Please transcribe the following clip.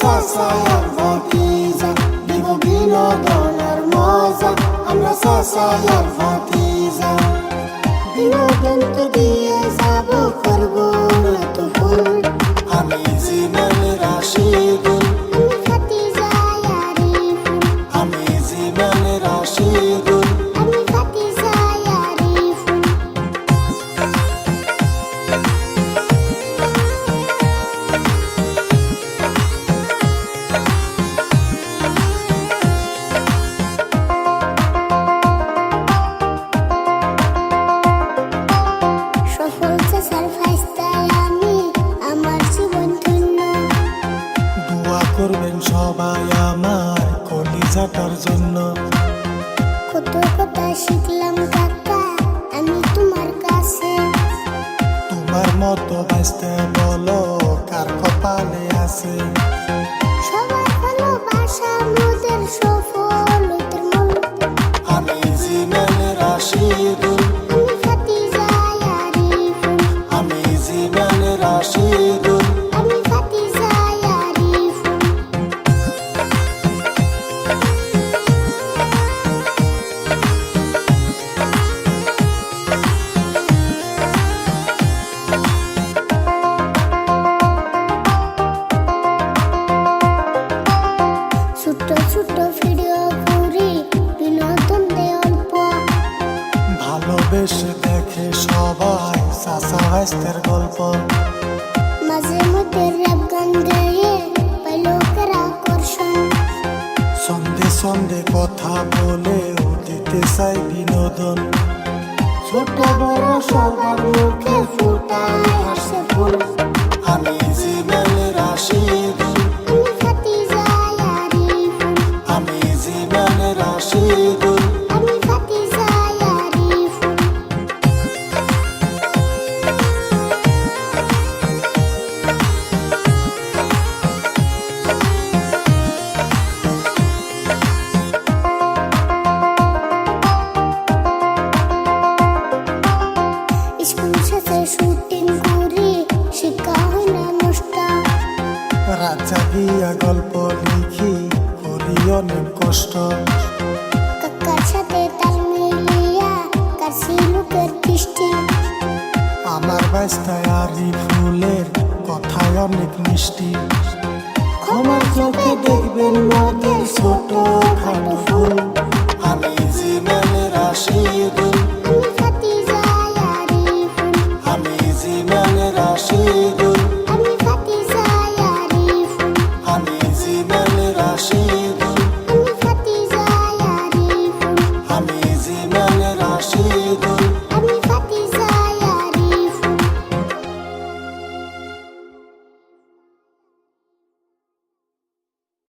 চাচা আর ভাতিজা, দিব বিনোদনের মজা, আমরা চাচা আর ভাতিজা। বিনোদন তো দিয়ে যাব, করবো না তো ভুল। আমি জীবন রাশিদুল, আমি ভাতিজা আরিফুল, আমি জীবন রাশিদুল। আমি ভাতিজা আরিফুল। সফল চাচার ফাইস্তায় আমি, আমার জীবন ধন্য। দোয়া করবেন সবাই আমার কলিজাটার জন্য। কত কথা শিখলাম কাকা আমি তোমার কাছে। তোমার মতো বাঁচতে বলো কার কপালে আছে। সবার ভালোবাসা মোদের সফলতার মূল। আমি জীবন রাশিদুল, আমি ভাতিজা আরিফুল, আমি জীবন রাশিদুল। আমি ভাতিজা আরিফুল। ছোট ছোট ভিডিও করি, বিনোদন দেয় অল্প। ভালোবেসে দেখে সবাই চাচা ভাইস্তের গল্প। মাঝে মধ্যে র‍্যাপ গান গেয়ে পাই লোকের আকর্ষণ। সন্ধে সন্ধে কথা বলেও দিতে চাই বিনোদন। ছোট বড় সবার মুখে ফুটায় হাসে ফুল। আমি জীবন রাশিদুল, আমি ভাতিজা আরিফুল, আমি জীবন রাশিদুল। আমি ভাতিজা আরিফুল। স্কুল শেষে শুটিং করি, শিক্ষা হয় না নষ্ট। রাত জাগিয়া গল্প লিখি, করি অনেক কষ্ট। কাকার সাথে তাল মিলিয়া কাছি লোকের দৃষ্টি। আমার বাস্তায় আরিফুলের কথায় অনেক মিষ্টি। ক্ষমার চোখে দেখবেন মোদের ছোট খাটো ফুল। আমি জীবন রাশিদুল,